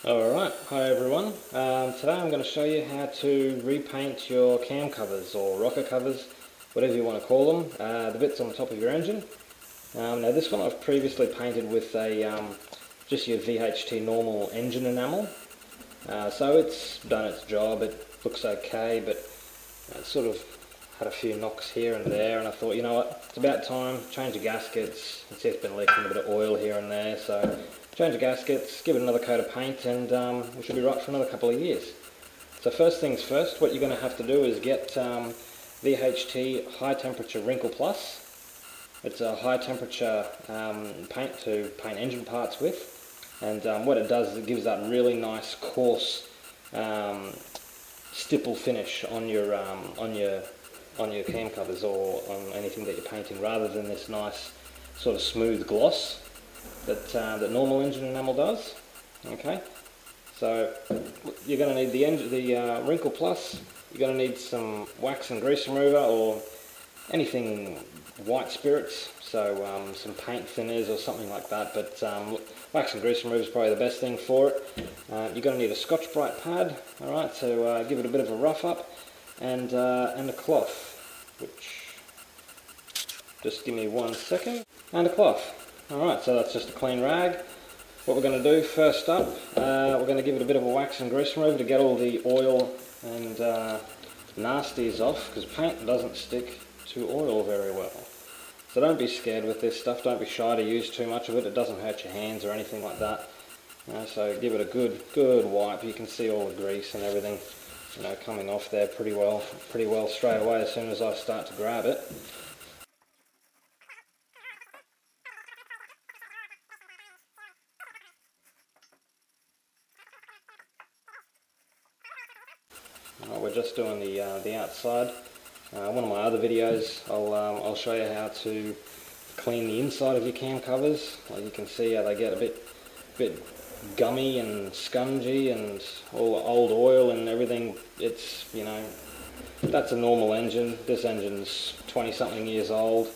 Alright, hi everyone. Today I'm going to show you how to repaint your cam covers or rocker covers, whatever you want to call them, the bits on the top of your engine. Now this one I've previously painted with just your VHT normal engine enamel, so it's done its job. It looks okay, but it sort of had a few knocks here and there, and I thought, you know what, it's about time, change the gaskets. You can see it's been leaking a bit of oil here and there, so change the gaskets, give it another coat of paint, and we should be right for another couple of years. So first things first, what you're going to have to do is get VHT High Temperature Wrinkle Plus. It's a high temperature paint to paint engine parts with, and what it does is it gives that really nice coarse stipple finish on your cam covers or on anything that you're painting, rather than this nice sort of smooth gloss that normal engine enamel does. Okay, so you're going to need the Wrinkle Plus. You're going to need some wax and grease remover or anything white spirits, so some paint thinners or something like that, but wax and grease remover is probably the best thing for it. You're going to need a Scotch Brite Pad, alright, to give it a bit of a rough up, and a cloth, which, just give me 1 second, and a cloth. Alright, so that's just a clean rag. What we're going to do first up, we're going to give it a bit of a wax and grease remover to get all the oil and nasties off, because paint doesn't stick to oil very well. So don't be scared with this stuff, don't be shy to use too much of it. It doesn't hurt your hands or anything like that. So give it a good wipe. You can see all the grease and everything, coming off there pretty well straight away as soon as I start to grab it. We're just doing the outside. One of my other videos, I'll show you how to clean the inside of your cam covers. Like you can see how they get a bit gummy and scungy and all the old oil and everything. It's, that's a normal engine. This engine's 20 something years old.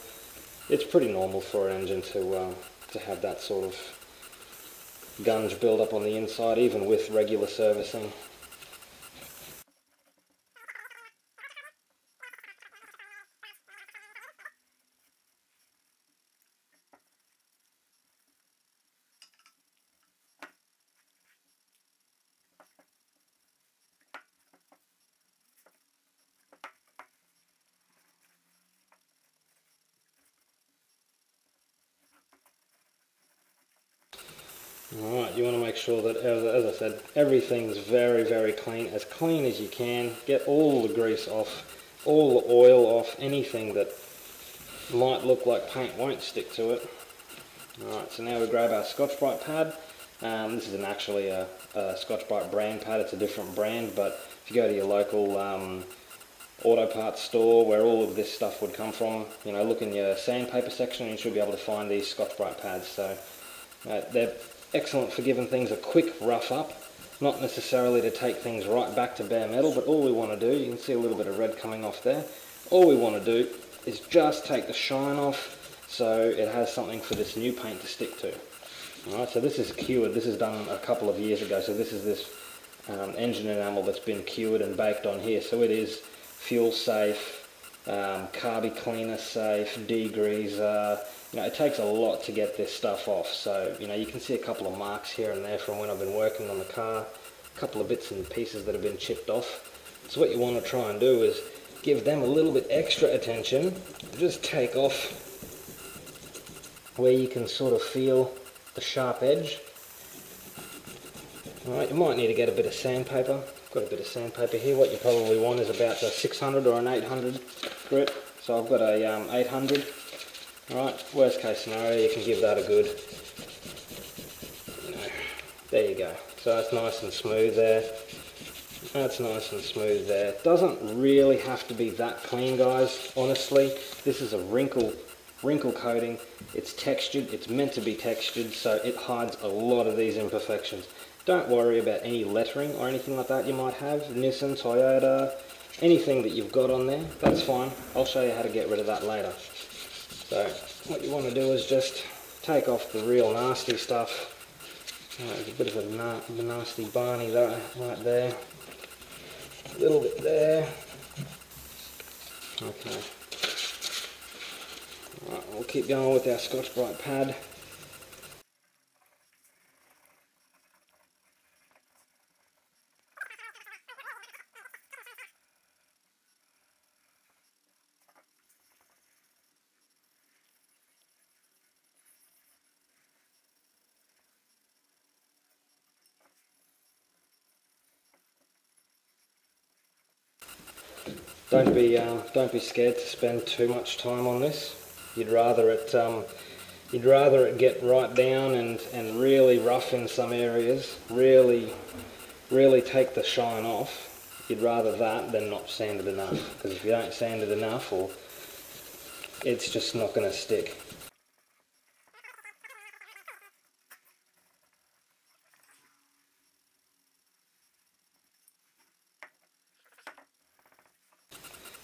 It's pretty normal for an engine to have that sort of gunge build up on the inside, even with regular servicing. Alright, you want to make sure that, as I said, everything's very clean as you can. Get all the grease off, all the oil off, anything that might look like paint won't stick to it. Alright, so now we grab our Scotch Brite Pad. This isn't actually a Scotch Brite brand pad, it's a different brand, but if you go to your local auto parts store where all of this stuff would come from, look in your sandpaper section and you should be able to find these Scotch Brite pads. So they're excellent for giving things a quick rough up, not necessarily to take things right back to bare metal, but all we want to do, you can see a little bit of red coming off there, all we want to do is just take the shine off so it has something for this new paint to stick to. Alright, so this is cured. This is done a couple of years ago, so this is this engine enamel that's been cured and baked on here, so it is fuel safe, carby cleaner safe, degreaser. It takes a lot to get this stuff off, so you can see a couple of marks here and there from when I've been working on the car, a couple of bits and pieces that have been chipped off. So what you want to try and do is give them a little bit extra attention. Just take off where you can sort of feel the sharp edge. Alright, you might need to get a bit of sandpaper. I've got a bit of sandpaper here. What you probably want is about a 600 or an 800 grit. So I've got a 800. Alright, worst case scenario, you can give that a good, there you go. So that's nice and smooth there. That's nice and smooth there. Doesn't really have to be that clean, guys, honestly. This is a wrinkle coating. It's textured, it's meant to be textured, so it hides a lot of these imperfections. Don't worry about any lettering or anything like that you might have. Nissan, Toyota, anything that you've got on there, that's fine. I'll show you how to get rid of that later. So what you want to do is just take off the real nasty stuff There's a bit of a nasty Barney there, right there. A little bit there. Okay. Right, we'll keep going with our Scotch Brite Pad. Don't be scared to spend too much time on this. You'd rather it get right down and really rough in some areas, really take the shine off. You'd rather that than not sand it enough, because if you don't sand it enough, it's just not going to stick.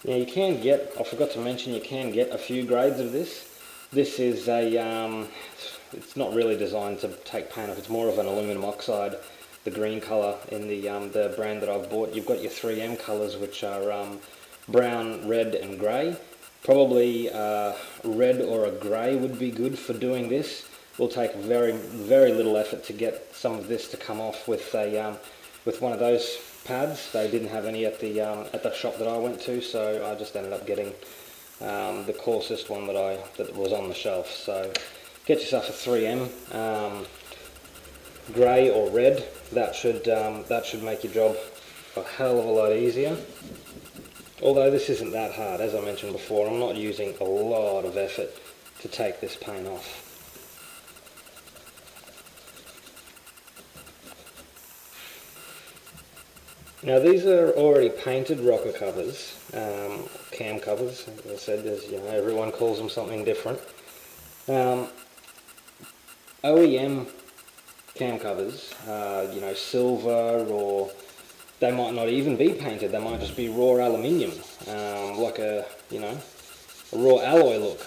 Now you can get, I forgot to mention, you can get a few grades of this. This is it's not really designed to take paint off, it's more of an aluminium oxide, the green colour in the brand that I've bought. You've got your 3M colours, which are brown, red and grey. Probably red or a grey would be good for doing this. Will take very little effort to get some of this to come off with one of those pads. They didn't have any at the shop that I went to, so I just ended up getting the coarsest one that was on the shelf. So get yourself a 3M grey or red. That should make your job a hell of a lot easier. Although this isn't that hard, as I mentioned before, I'm not using a lot of effort to take this paint off. Now these are already painted rocker covers, cam covers. As I said, everyone calls them something different. OEM cam covers, silver, or they might not even be painted. They might just be raw aluminium, like a raw alloy look.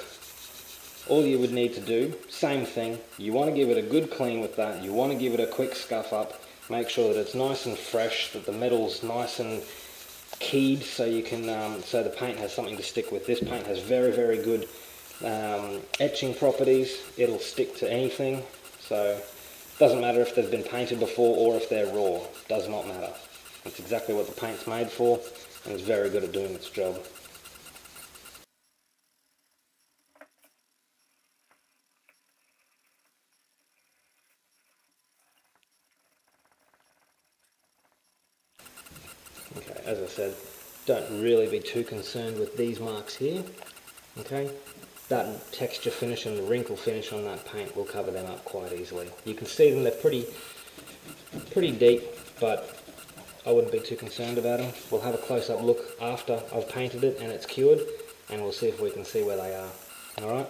All you would need to do, same thing. You want to give it a good clean with that. You want to give it a quick scuff up. Make sure that it's nice and fresh, that the metal's nice and keyed, so you can so the paint has something to stick with. This paint has very good etching properties. It'll stick to anything, so it doesn't matter if they've been painted before or if they're raw. It does not matter. It's exactly what the paint's made for, and it's very good at doing its job. Okay, as I said, don't really be too concerned with these marks here. Okay, that texture finish and the wrinkle finish on that paint will cover them up quite easily. You can see them, they're pretty deep, but I wouldn't be too concerned about them. We'll have a close-up look after I've painted it and it's cured, and we'll see if we can see where they are. Alright?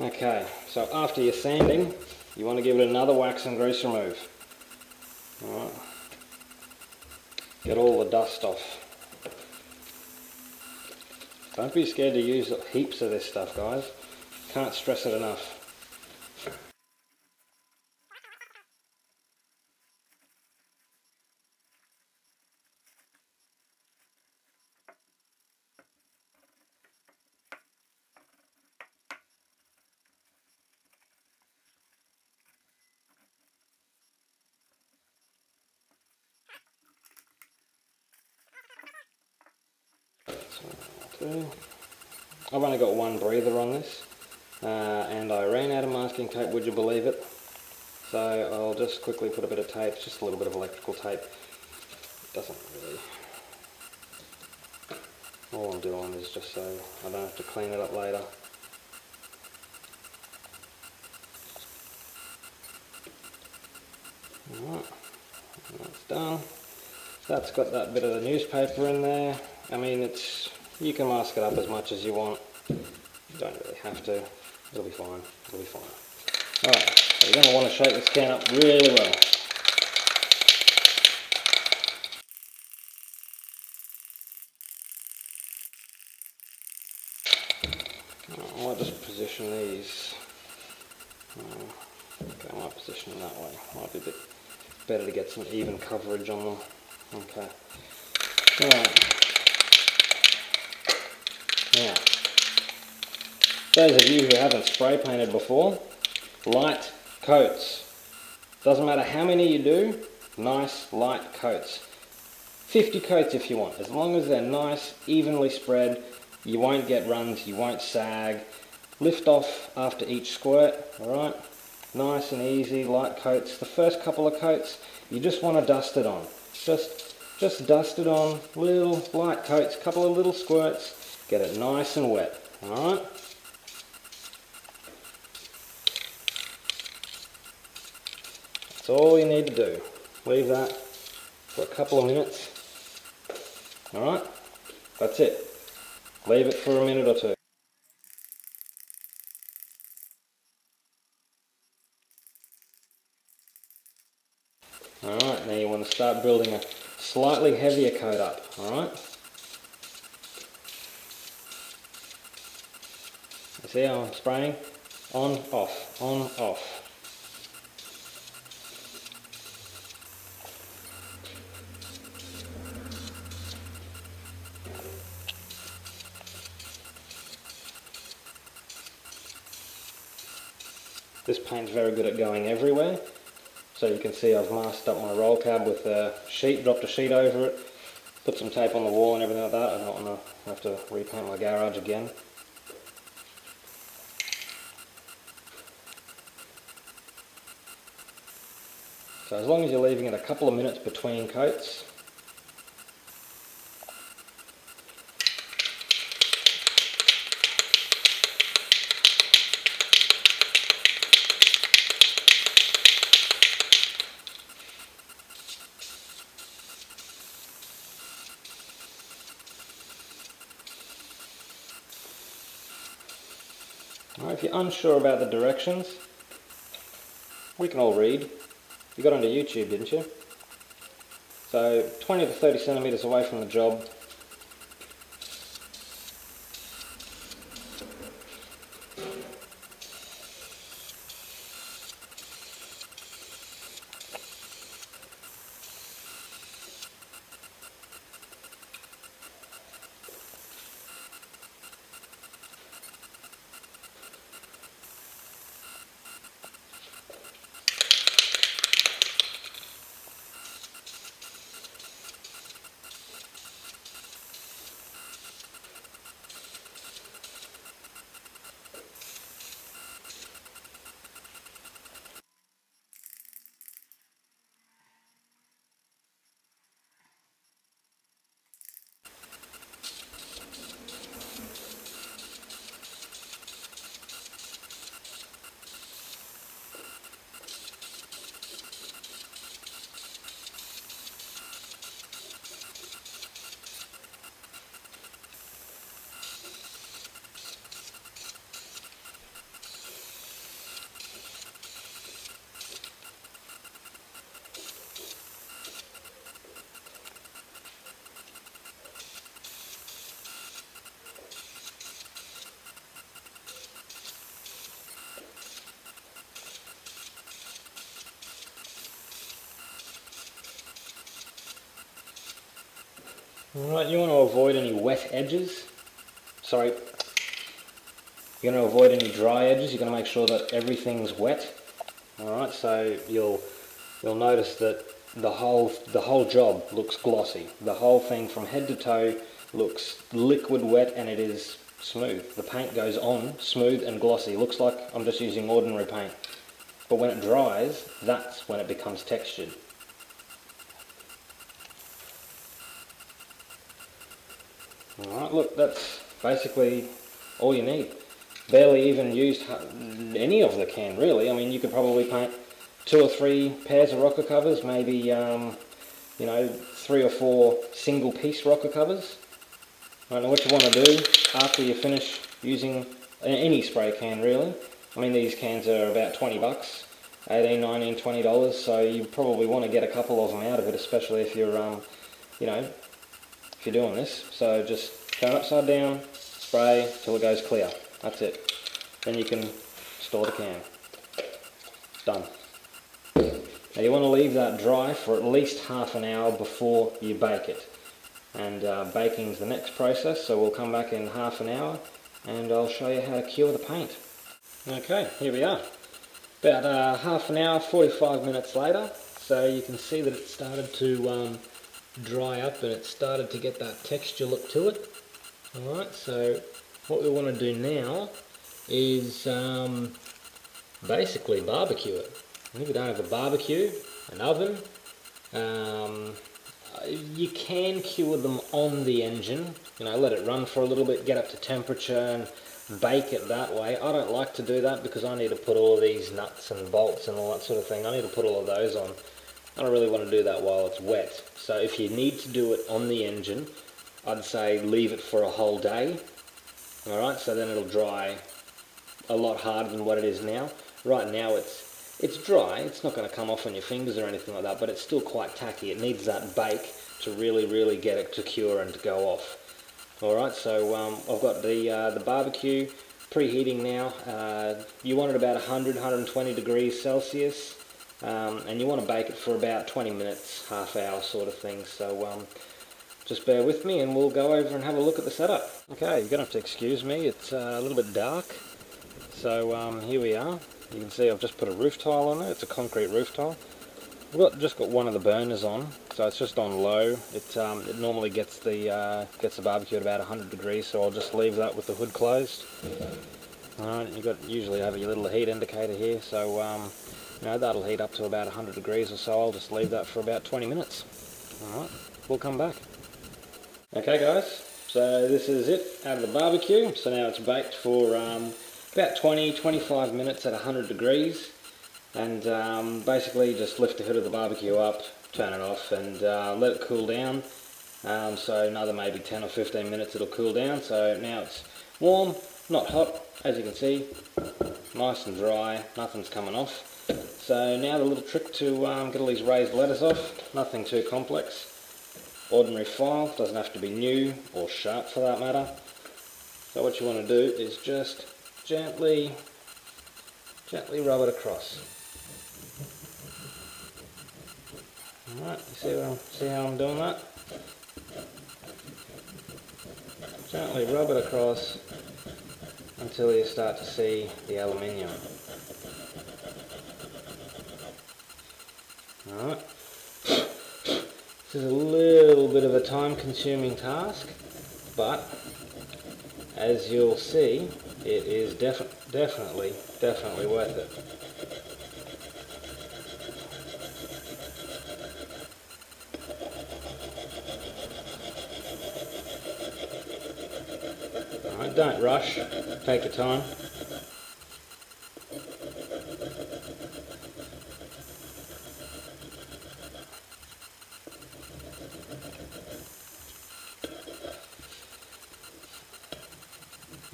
Okay, so after your sanding, you want to give it another wax and grease remove. Alright. Get all the dust off. Don't be scared to use heaps of this stuff, guys. Can't stress it enough. I've only got one breather on this, and I ran out of masking tape, would you believe it? So I'll just quickly put a bit of tape, just a little bit of electrical tape. Doesn't really... All I'm doing is just so I don't have to clean it up later. Alright, that's done. That's got that bit of the newspaper in there. I mean, you can mask it up as much as you want. You don't really have to. It'll be fine. It'll be fine. Alright, so you're going to want to shake this can up really well. I might just position these. Okay, I might position them that way. Might be a bit better to get some even coverage on them. Okay. Alright. Now, those of you who haven't spray painted before, light coats. Doesn't matter how many you do, nice light coats. 50 coats if you want, as long as they're nice, evenly spread, you won't get runs, you won't sag. Lift off after each squirt, alright? Nice and easy, light coats. The first couple of coats, you just want to dust it on. Just dust it on, little light coats, couple of little squirts, get it nice and wet, alright? That's all you need to do. Leave that for a couple of minutes. Alright, that's it. Leave it for a minute or two. Alright, now you want to start building a slightly heavier coat up, alright? You see how I'm spraying? On, off, on, off. This paint's very good at going everywhere. So you can see I've masked up my roll cab with a sheet, dropped a sheet over it, put some tape on the wall and everything like that. I don't want to have to repaint my garage again. So as long as you're leaving it a couple of minutes between coats, if you're unsure about the directions, we can all read. You got onto YouTube, didn't you? So 20 to 30 centimeters away from the job. Alright, you want to avoid any wet edges. Sorry, you're going to avoid any dry edges. You're going to make sure that everything's wet. Alright, so you'll notice that the whole job looks glossy. The whole thing from head to toe looks liquid wet, and it is smooth. The paint goes on smooth and glossy. Looks like I'm just using ordinary paint. But when it dries, that's when it becomes textured. Alright, look, that's basically all you need. Barely even used any of the can, really. I mean, you could probably paint 2 or 3 pairs of rocker covers, maybe, you know, 3 or 4 single piece rocker covers. I don't know what you want to do after you finish using any spray can, really. I mean, these cans are about 20 bucks, 18, 19, $20, so you probably want to get a couple of them out of it, especially if you're, you know, if you're doing this. So just turn upside down, spray till it goes clear. That's it. Then you can store the can. Done. Now you want to leave that dry for at least half an hour before you bake it. And baking is the next process, so we'll come back in half an hour and I'll show you how to cure the paint. Okay, here we are. About half an hour, 45 minutes later, so you can see that it started to dry up and it started to get that texture look to it. Alright, so what we want to do now is basically barbecue it. If you don't have a barbecue, an oven, you can cure them on the engine, you know, let it run for a little bit, get up to temperature and bake it that way. I don't like to do that because I need to put all of these nuts and bolts and all that sort of thing. I need to put all of those on. I don't really want to do that while it's wet. So if you need to do it on the engine, I'd say leave it for a whole day. Alright, so then it'll dry a lot harder than what it is now. Right now it's dry, it's not going to come off on your fingers or anything like that, but it's still quite tacky. It needs that bake to really get it to cure and to go off. Alright, so I've got the barbecue preheating now. You want it about 100-120 degrees Celsius, and you want to bake it for about 20 minutes, half hour sort of thing. So just bear with me and we'll go over and have a look at the setup. Okay, you're going to have to excuse me, it's a little bit dark. So here we are. You can see I've just put a roof tile on there. It's a concrete roof tile. I've just got one of the burners on, so it's just on low. It normally gets the barbecue at about 100 degrees, so I'll just leave that with the hood closed. Alright, usually have your little heat indicator here, so you know, that'll heat up to about 100 degrees or so. I'll just leave that for about 20 minutes. Alright, we'll come back. Okay guys, so this is it out of the barbecue. So now it's baked for about 20-25 minutes at 100 degrees, and basically just lift the hood of the barbecue up, turn it off and let it cool down. So another maybe 10 or 15 minutes it'll cool down. So now it's warm, not hot, as you can see, nice and dry, nothing's coming off. So now the little trick to get all these raised letters off, nothing too complex. Ordinary file, doesn't have to be new or sharp for that matter. So what you want to do is just gently rub it across. Alright, you see how I'm doing that? Gently rub it across until you start to see the aluminium. Alright. This is a little bit of a time-consuming task, but as you'll see, it is definitely worth it. Alright, don't rush, take your time.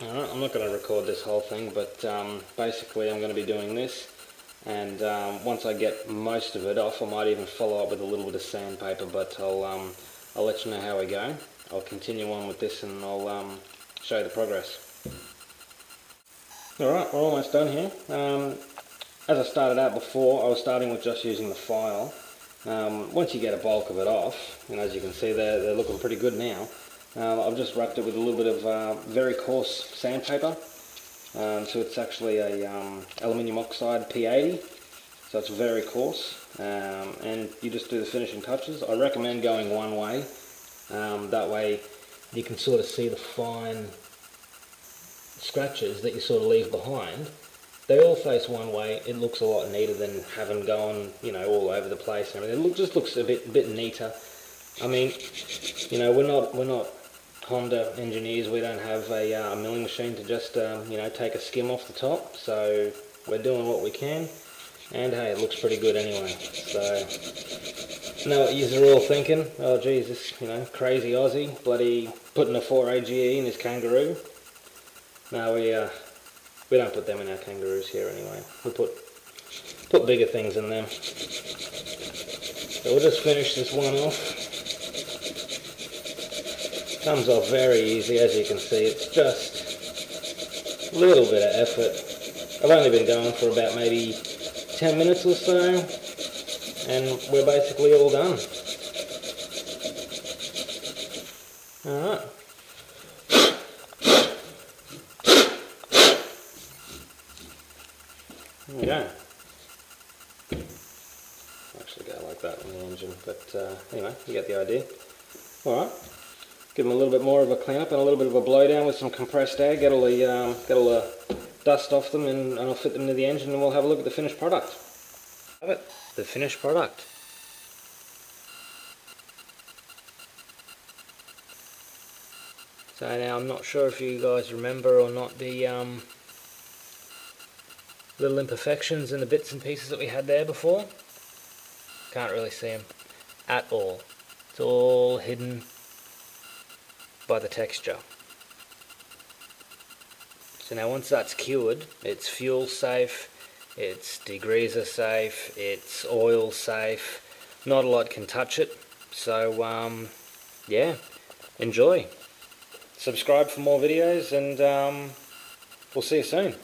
Alright, I'm not going to record this whole thing, but basically I'm going to be doing this, and once I get most of it off I might even follow up with a little bit of sandpaper, but I'll let you know how we go. I'll continue on with this and I'll show you the progress. Alright, we're almost done here. As I started out before, I was starting with just using the file. Once you get a bulk of it off, and as you can see they're looking pretty good now, I've just wrapped it with a little bit of very coarse sandpaper. So it's actually a aluminium oxide P80, so it's very coarse, and you just do the finishing touches. I recommend going one way, that way you can sort of see the fine scratches that you sort of leave behind. They all face one way. It looks a lot neater than having gone, you know, all over the place and everything. It just looks a bit neater. I mean, you know, we're not Honda engineers. We don't have a milling machine to just you know, take a skim off the top. So we're doing what we can, and hey, it looks pretty good anyway. So I know what you're all thinking. Oh geez, this, you know, crazy Aussie bloody putting a 4AGE in his kangaroo. No, we don't put them in our kangaroos here anyway. We put bigger things in them. So we'll just finish this one off. Comes off very easy, as you can see. It's a little bit of effort. I've only been going for about maybe 10 minutes or so, and we're basically all done. Alright. There we go. Actually go like that on the engine, but anyway, you get the idea. Alright. Give them a little bit more of a clean up and a little bit of a blow down with some compressed air, get all the dust off them, and I'll fit them to the engine, and we'll have a look at the finished product. Have it, the finished product. So now I'm not sure if you guys remember or not the little imperfections and the bits and pieces that we had there before. Can't really see them at all. It's all hidden by the texture. So now once that's cured, it's fuel safe, it's degreaser safe, it's oil safe, not a lot can touch it. So yeah, enjoy. Subscribe for more videos, and we'll see you soon.